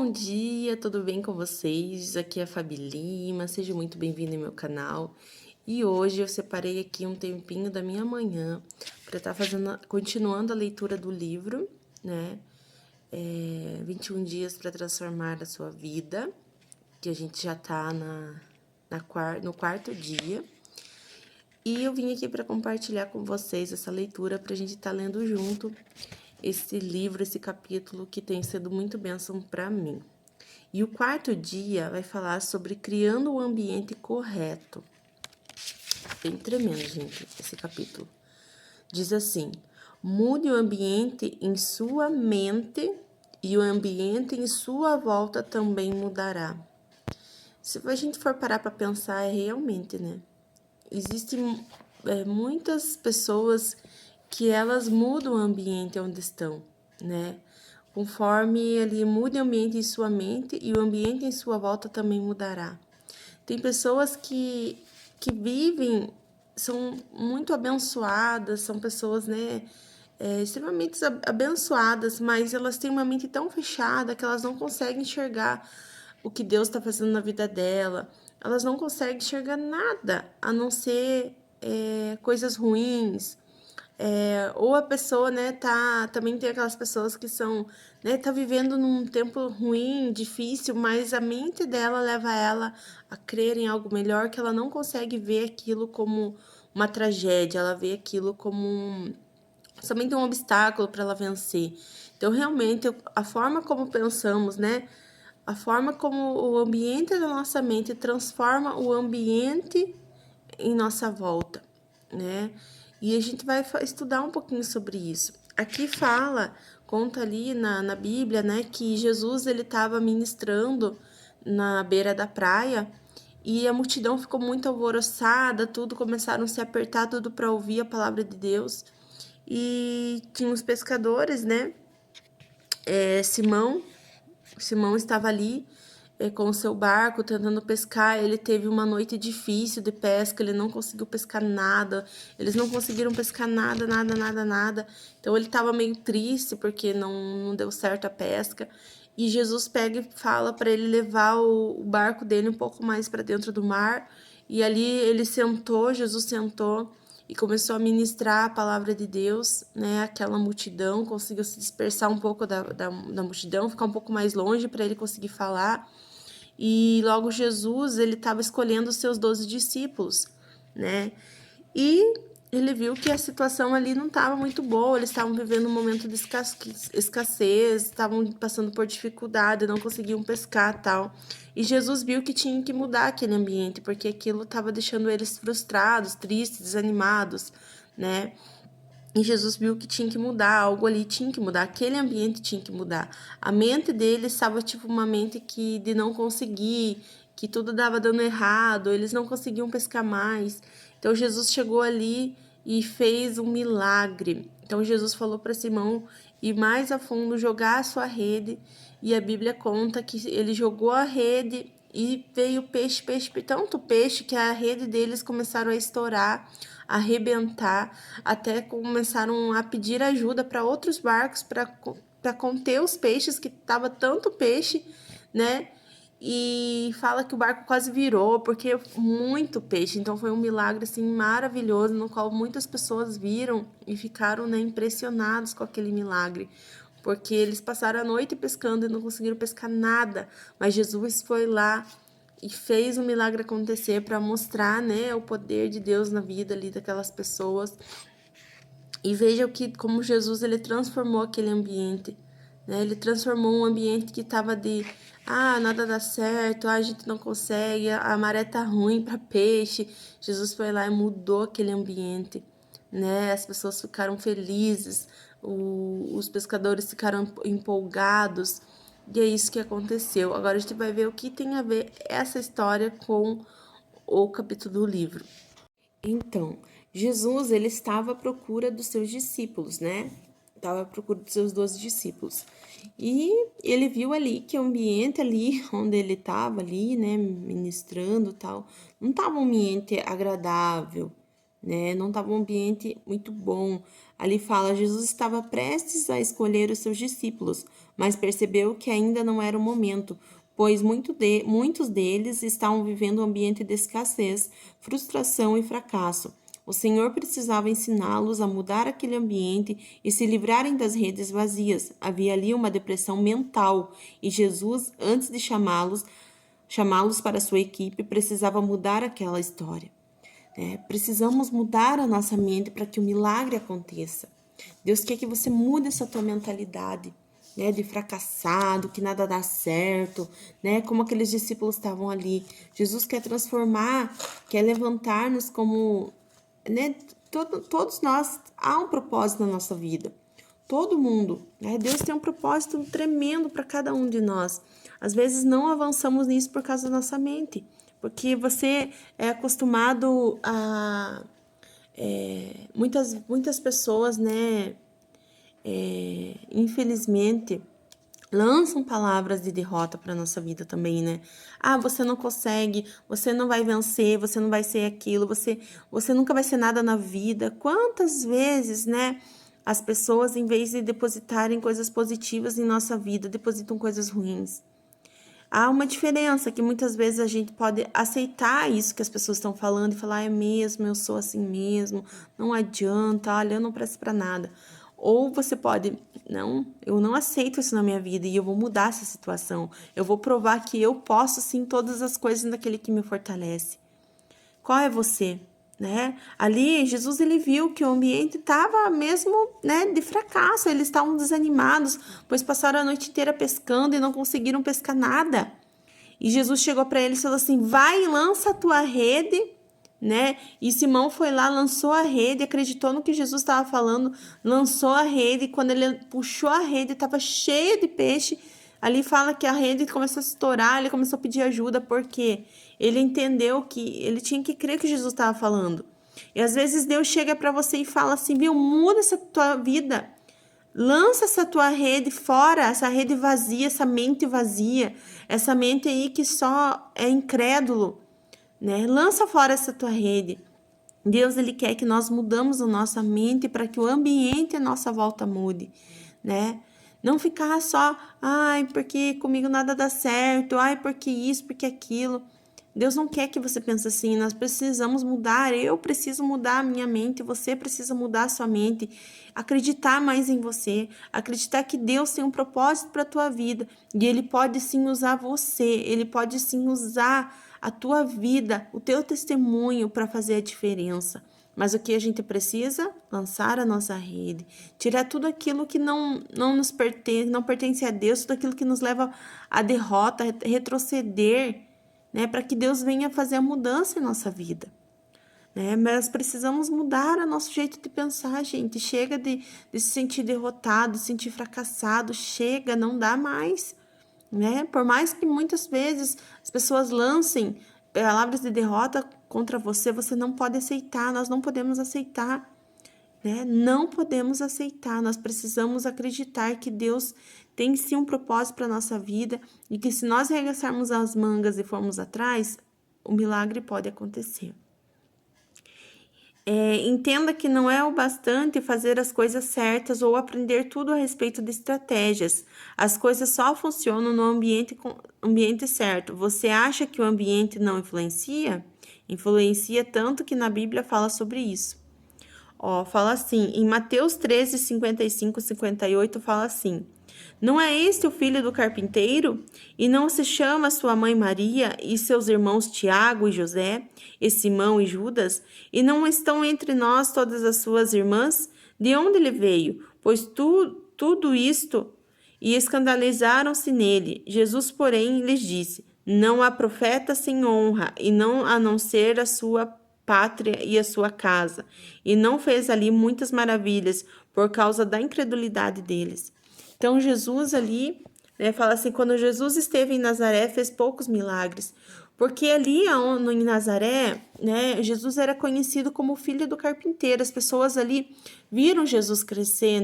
Bom dia, tudo bem com vocês? Aqui é a Fabi Lima, seja muito bem-vindo ao meu canal. E hoje eu separei aqui um tempinho da minha manhã para estar continuando a leitura do livro, né? 21 dias para transformar a sua vida, que a gente já tá no quarto dia. E eu vim aqui para compartilhar com vocês essa leitura para a gente estar lendo junto esse livro, esse capítulo que tem sido muito bênção para mim. E o quarto dia vai falar sobre criando o ambiente correto. Bem tremendo, gente, esse capítulo. Diz assim: mude o ambiente em sua mente e o ambiente em sua volta também mudará. Se a gente for parar para pensar, é realmente, né? Existem muitas pessoas que elas mudam o ambiente onde estão, né? Conforme ele muda o ambiente em sua mente e o ambiente em sua volta também mudará. Tem pessoas que vivem, são muito abençoadas, são pessoas, né, extremamente abençoadas, mas elas têm uma mente tão fechada que elas não conseguem enxergar o que Deus está fazendo na vida dela. Elas não conseguem enxergar nada a não ser coisas ruins. Ou a pessoa, né, também tem aquelas pessoas que são, né, tá vivendo num tempo ruim, difícil, mas a mente dela leva ela a crer em algo melhor, que ela não consegue ver aquilo como uma tragédia, ela vê aquilo como somente um obstáculo para ela vencer. Então, realmente, a forma como pensamos, né, a forma como o ambiente da nossa mente transforma o ambiente em nossa volta, né? E a gente vai estudar um pouquinho sobre isso. Aqui conta ali na Bíblia, né, que Jesus ele estava ministrando na beira da praia e a multidão ficou muito alvoroçada, tudo começaram a se apertar tudo para ouvir a palavra de Deus. E tinha os pescadores, né? Simão estava ali com o seu barco tentando pescar. Ele teve uma noite difícil de pesca, ele não conseguiu pescar nada, eles não conseguiram pescar nada, nada, nada, nada. Então ele estava meio triste porque não deu certo a pesca. E Jesus pega e fala para ele levar o barco dele um pouco mais para dentro do mar. E ali Jesus sentou e começou a ministrar a palavra de Deus, né? Aquela multidão conseguiu se dispersar um pouco da multidão, ficar um pouco mais longe para ele conseguir falar. E logo Jesus, ele estava escolhendo os seus 12 discípulos, né? E ele viu que a situação ali não estava muito boa, eles estavam vivendo um momento de escassez, estavam passando por dificuldade, não conseguiam pescar tal. E Jesus viu que tinha que mudar aquele ambiente, porque aquilo estava deixando eles frustrados, tristes, desanimados, né? E Jesus viu que tinha que mudar, algo ali tinha que mudar, aquele ambiente tinha que mudar. A mente dele estava tipo uma mente de não conseguir, que tudo dava dando errado, eles não conseguiam pescar mais. Então Jesus chegou ali e fez um milagre. Então Jesus falou para Simão ir mais a fundo, jogar a sua rede, e a Bíblia conta que ele jogou a rede e veio peixe, tanto peixe que a rede deles começaram a estourar, a arrebentar, até começaram a pedir ajuda para outros barcos para conter os peixes, que tava tanto peixe, né? E fala que o barco quase virou, porque muito peixe. Então foi um milagre assim maravilhoso, no qual muitas pessoas viram e ficaram, né, impressionados com aquele milagre. Porque eles passaram a noite pescando e não conseguiram pescar nada. Mas Jesus foi lá e fez o milagre acontecer para mostrar, né, o poder de Deus na vida ali daquelas pessoas. E veja como Jesus ele transformou aquele ambiente, né? Ele transformou um ambiente que estava nada dá certo, a gente não consegue, a maré tá ruim para peixe. Jesus foi lá e mudou aquele ambiente, né? As pessoas ficaram felizes, os pescadores ficaram empolgados. E é isso que aconteceu. Agora a gente vai ver o que tem a ver essa história com o capítulo do livro. Então, Jesus, ele estava à procura dos seus discípulos, né? Estava à procura dos seus 12 discípulos. E ele viu ali que o ambiente ali onde ele estava ali, né, ministrando e tal, não estava um ambiente agradável, né? Não estava um ambiente muito bom. Ali fala, Jesus estava prestes a escolher os seus discípulos, mas percebeu que ainda não era o momento, pois muitos deles estavam vivendo um ambiente de escassez, frustração e fracasso. O Senhor precisava ensiná-los a mudar aquele ambiente e se livrarem das redes vazias. Havia ali uma depressão mental e Jesus, antes de chamá-los para sua equipe, precisava mudar aquela história. Precisamos mudar a nossa mente para que o milagre aconteça. Deus quer que você mude essa tua mentalidade, de fracassado, que nada dá certo, como aqueles discípulos estavam ali. Jesus quer transformar, quer levantar-nos como, todos nós, há um propósito na nossa vida. Todo mundo, Deus tem um propósito tremendo para cada um de nós. Às vezes não avançamos nisso por causa da nossa mente, porque você é acostumado a... muitas pessoas, infelizmente, lançam palavras de derrota para nossa vida também, Ah, você não consegue, você não vai vencer, você não vai ser aquilo, você nunca vai ser nada na vida. Quantas vezes, as pessoas, em vez de depositarem coisas positivas em nossa vida, depositam coisas ruins. Há uma diferença que muitas vezes a gente pode aceitar isso que as pessoas estão falando e falar, é mesmo, eu sou assim mesmo, não adianta, olha, eu não presto para nada. Ou você pode, não, eu não aceito isso na minha vida e eu vou mudar essa situação. Eu vou provar que eu posso sim todas as coisas daquele que me fortalece. Qual é você? Ali, Jesus, ele viu que o ambiente estava mesmo, de fracasso. Eles estavam desanimados, pois passaram a noite inteira pescando e não conseguiram pescar nada. E Jesus chegou para eles e falou assim, vai e lança a tua rede, E Simão foi lá, lançou a rede, acreditou no que Jesus estava falando, lançou a rede, e quando ele puxou a rede, estava cheia de peixe. Ali fala que a rede começou a estourar, ele começou a pedir ajuda, porque ele entendeu que ele tinha que crer que Jesus estava falando. E às vezes Deus chega para você e fala assim, viu, muda essa tua vida, lança essa tua rede fora, essa rede vazia, essa mente vazia, essa mente aí que só é incrédulo, Lança fora essa tua rede. Deus, ele quer que nós mudamos a nossa mente para que o ambiente à nossa volta mude, Não ficar só, ai, porque comigo nada dá certo, ai, porque isso, porque aquilo. Deus não quer que você pense assim, nós precisamos mudar, eu preciso mudar a minha mente, você precisa mudar a sua mente, acreditar mais em você, acreditar que Deus tem um propósito para a tua vida e Ele pode sim usar você, Ele pode sim usar a tua vida, o teu testemunho para fazer a diferença. Mas o que a gente precisa? Lançar a nossa rede, tirar tudo aquilo que não nos pertence, não pertence a Deus, tudo aquilo que nos leva à derrota, a retroceder, para que Deus venha fazer a mudança em nossa vida. Mas precisamos mudar o nosso jeito de pensar, gente. Chega de se sentir derrotado, de se sentir fracassado, chega, não dá mais. Por mais que muitas vezes as pessoas lancem palavras de derrota contra você, você não pode aceitar, nós não podemos aceitar, Não podemos aceitar, nós precisamos acreditar que Deus tem sim um propósito para a nossa vida e que se nós arregaçarmos as mangas e formos atrás, o milagre pode acontecer. Entenda que não é o bastante fazer as coisas certas ou aprender tudo a respeito de estratégias. As coisas só funcionam no ambiente certo. Você acha que o ambiente não influencia? Influencia tanto que na Bíblia fala sobre isso. Fala assim, em Mateus 13, 55 e 58, fala assim, não é este o filho do carpinteiro? E não se chama sua mãe Maria e seus irmãos Tiago e José, e Simão e Judas? E não estão entre nós todas as suas irmãs? De onde ele veio? Pois tudo isto, e escandalizaram-se nele. Jesus, porém, lhes disse, não há profeta sem honra, e não a não ser a sua pátria e a sua casa. E não fez ali muitas maravilhas por causa da incredulidade deles. Então, Jesus ali, fala assim, quando Jesus esteve em Nazaré, fez poucos milagres. Porque ali em Nazaré, Jesus era conhecido como filho do carpinteiro. As pessoas ali viram Jesus crescer,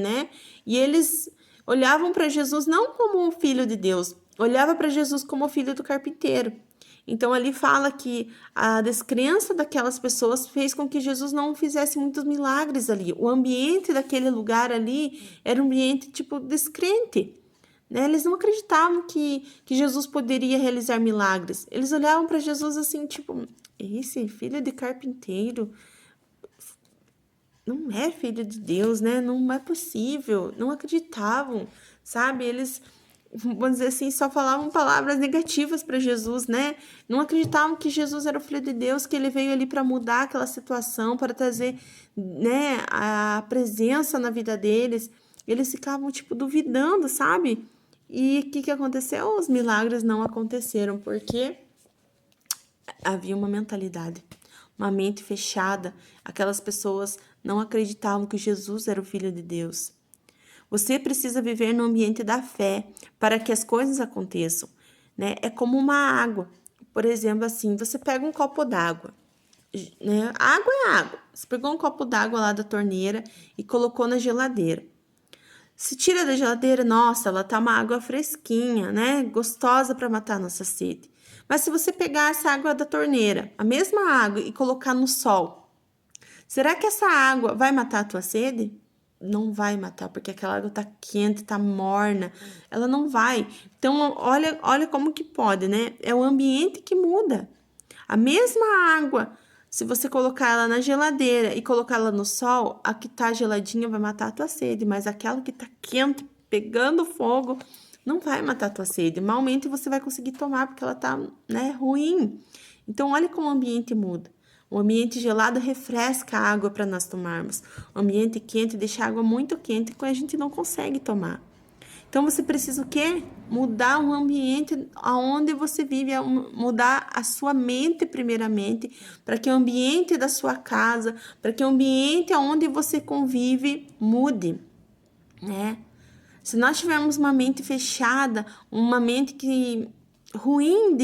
E eles olhavam para Jesus não como um filho de Deus, olhavam para Jesus como filho do carpinteiro. Então, ali fala que a descrença daquelas pessoas fez com que Jesus não fizesse muitos milagres ali. O ambiente daquele lugar ali era um ambiente, tipo, descrente, né? Eles não acreditavam que Jesus poderia realizar milagres. Eles olhavam para Jesus assim, tipo, esse filho de carpinteiro não é filho de Deus, né? Não é possível. Não acreditavam, sabe? Eles, vamos dizer assim, só falavam palavras negativas para Jesus, né? Não acreditavam que Jesus era o filho de Deus, que ele veio ali para mudar aquela situação, para trazer, né, a presença na vida deles. Eles ficavam, tipo, duvidando, sabe? E o que aconteceu? Os milagres não aconteceram, porque havia uma mentalidade, uma mente fechada. Aquelas pessoas não acreditavam que Jesus era o Filho de Deus. Você precisa viver no ambiente da fé para que as coisas aconteçam, né? É como uma água. Por exemplo, assim, você pega um copo d'água, né? Água é água. Você pegou um copo d'água lá da torneira e colocou na geladeira. Se tira da geladeira, nossa, ela tá uma água fresquinha, né? Gostosa para matar a nossa sede. Mas se você pegar essa água da torneira, a mesma água, e colocar no sol, será que essa água vai matar a tua sede? Não vai matar, porque aquela água tá quente, tá morna. Ela não vai. Então, olha como que pode, né? É o ambiente que muda. A mesma água, se você colocar ela na geladeira e colocar ela no sol, a que tá geladinha vai matar a tua sede, mas aquela que tá quente, pegando fogo, não vai matar a tua sede. Malmente você vai conseguir tomar porque ela tá, né, ruim. Então, olha como o ambiente muda. O ambiente gelado refresca a água para nós tomarmos. O ambiente quente deixa a água muito quente que a gente não consegue tomar. Então, você precisa o quê? Mudar o ambiente aonde você vive, mudar a sua mente primeiramente, para que o ambiente da sua casa, para que o ambiente onde você convive mude, né? Se nós tivermos uma mente fechada, uma mente que ruim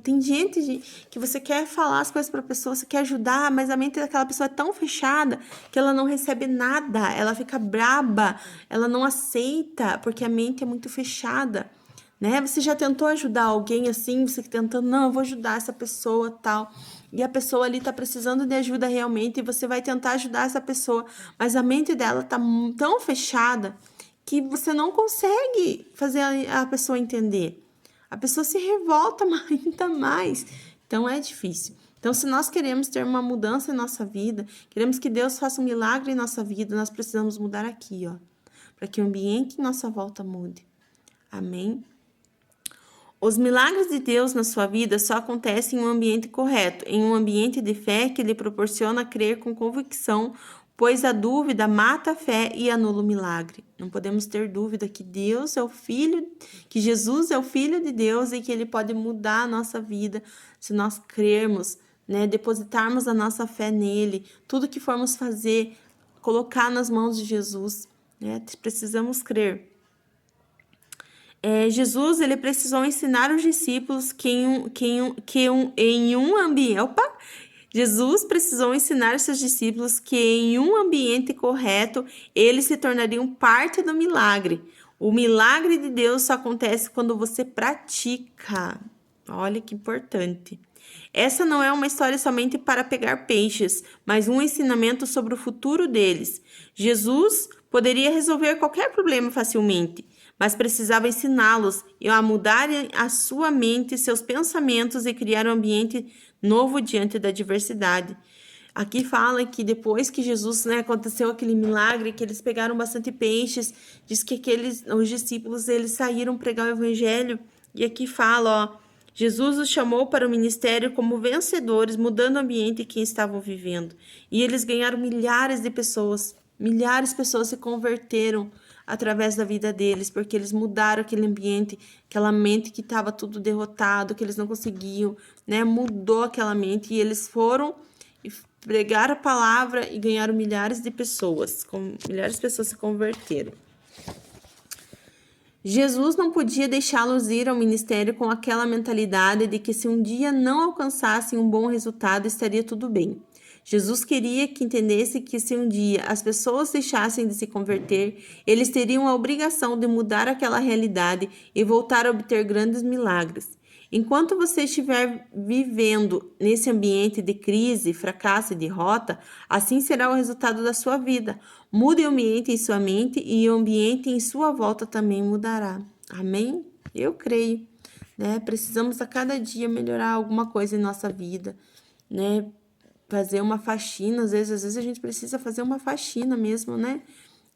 tem gente que você quer falar as coisas para a pessoa, você quer ajudar, mas a mente daquela pessoa é tão fechada que ela não recebe nada, ela fica braba, ela não aceita, porque a mente é muito fechada, né? Você já tentou ajudar alguém assim, você tentando, não, eu vou ajudar essa pessoa, tal, e a pessoa ali tá precisando de ajuda realmente, e você vai tentar ajudar essa pessoa, mas a mente dela tá tão fechada que você não consegue fazer a pessoa entender. A pessoa se revolta ainda mais. Então, é difícil. Então, se nós queremos ter uma mudança em nossa vida, queremos que Deus faça um milagre em nossa vida, nós precisamos mudar aqui, ó, para que o ambiente em nossa volta mude. Amém? Os milagres de Deus na sua vida só acontecem em um ambiente correto, em um ambiente de fé que lhe proporciona crer com convicção, pois a dúvida mata a fé e anula o milagre. Não podemos ter dúvida que Deus é o Filho, que Jesus é o Filho de Deus e que Ele pode mudar a nossa vida se nós crermos, né? Depositarmos a nossa fé nele, tudo que formos fazer, colocar nas mãos de Jesus, né? Precisamos crer. Jesus, ele precisou ensinar os discípulos Jesus precisou ensinar seus discípulos que em um ambiente correto, eles se tornariam parte do milagre. O milagre de Deus só acontece quando você pratica. Olha que importante. Essa não é uma história somente para pegar peixes, mas um ensinamento sobre o futuro deles. Jesus poderia resolver qualquer problema facilmente, mas precisava ensiná-los a mudarem a sua mente, seus pensamentos e criar um ambiente novo diante da diversidade. Aqui fala que depois que Jesus, né, aconteceu aquele milagre, que eles pegaram bastante peixes, diz que os discípulos, eles saíram pregar o evangelho, e aqui fala, ó, Jesus os chamou para o ministério como vencedores, mudando o ambiente em que estavam vivendo. E eles ganharam milhares de pessoas se converteram através da vida deles, porque eles mudaram aquele ambiente, aquela mente que estava tudo derrotado, que eles não conseguiam, né? Mudou aquela mente e eles foram e pregaram a palavra e ganharam milhares de pessoas se converteram. Jesus não podia deixá-los ir ao ministério com aquela mentalidade de que se um dia não alcançassem um bom resultado, estaria tudo bem. Jesus queria que entendesse que se um dia as pessoas deixassem de se converter, eles teriam a obrigação de mudar aquela realidade e voltar a obter grandes milagres. Enquanto você estiver vivendo nesse ambiente de crise, fracasso e derrota, assim será o resultado da sua vida. Mude o ambiente em sua mente e o ambiente em sua volta também mudará. Amém? Eu creio, né? Precisamos a cada dia melhorar alguma coisa em nossa vida, né? Fazer uma faxina, às vezes a gente precisa fazer uma faxina mesmo, né?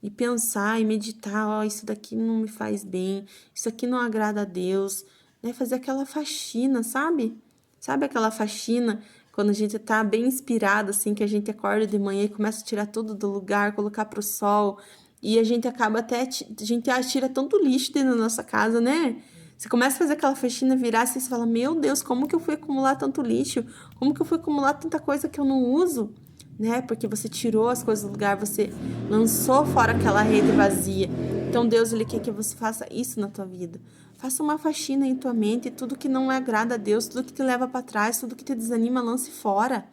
E pensar e meditar, ó, isso daqui não me faz bem, isso aqui não agrada a Deus, né? Fazer aquela faxina, sabe? Sabe aquela faxina quando a gente tá bem inspirado, assim, que a gente acorda de manhã e começa a tirar tudo do lugar, colocar pro sol, e a gente acaba até, a gente tira tanto lixo dentro da nossa casa, né? Você começa a fazer aquela faxina virar assim, você fala, meu Deus, como que eu fui acumular tanto lixo? Como que eu fui acumular tanta coisa que eu não uso? Né? Porque você tirou as coisas do lugar, você lançou fora aquela rede vazia. Então Deus, ele quer que você faça isso na tua vida. Faça uma faxina em tua mente, tudo que não agrada a Deus, tudo que te leva para trás, tudo que te desanima, lance fora.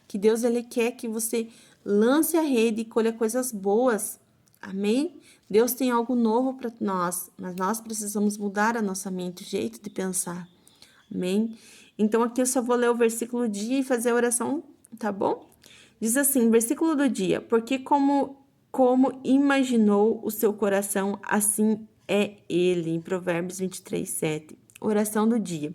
Que Deus, ele quer que você lance a rede e colha coisas boas. Amém? Deus tem algo novo para nós, mas nós precisamos mudar a nossa mente, o jeito de pensar. Amém? Então aqui eu só vou ler o versículo do dia e fazer a oração, tá bom? Diz assim, versículo do dia, porque como imaginou o seu coração, assim é ele, em Provérbios 23:7. Oração do dia.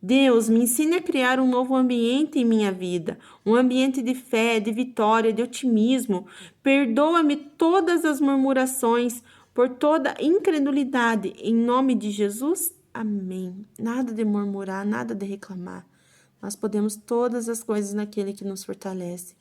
Deus, me ensine a criar um novo ambiente em minha vida, um ambiente de fé, de vitória, de otimismo. Perdoa-me todas as murmurações, por toda incredulidade, em nome de Jesus. Amém. Nada de murmurar, nada de reclamar. Nós podemos todas as coisas naquele que nos fortalece.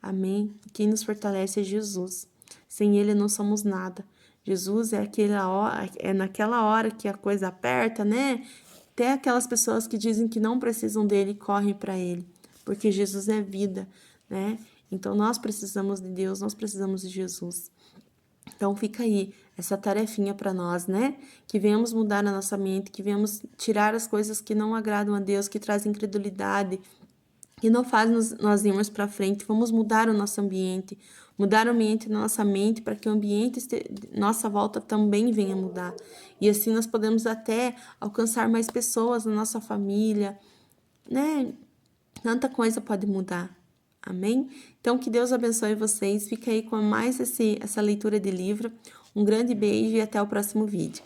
Amém? Quem nos fortalece é Jesus. Sem Ele não somos nada. Jesus é naquela hora que a coisa aperta, né? Até aquelas pessoas que dizem que não precisam dele correm para ele, porque Jesus é vida, né? Então nós precisamos de Deus, nós precisamos de Jesus. Então fica aí essa tarefinha para nós, né? Que venhamos mudar a nossa mente, que venhamos tirar as coisas que não agradam a Deus, que trazem incredulidade, que não faz nós irmos para frente. Vamos mudar o nosso ambiente, mudar o ambiente da nossa mente para que o ambiente nossa volta também venha mudar. E assim nós podemos até alcançar mais pessoas na nossa família, né? Tanta coisa pode mudar. Amém? Então, que Deus abençoe vocês. Fica aí com mais essa leitura de livro. Um grande beijo e até o próximo vídeo.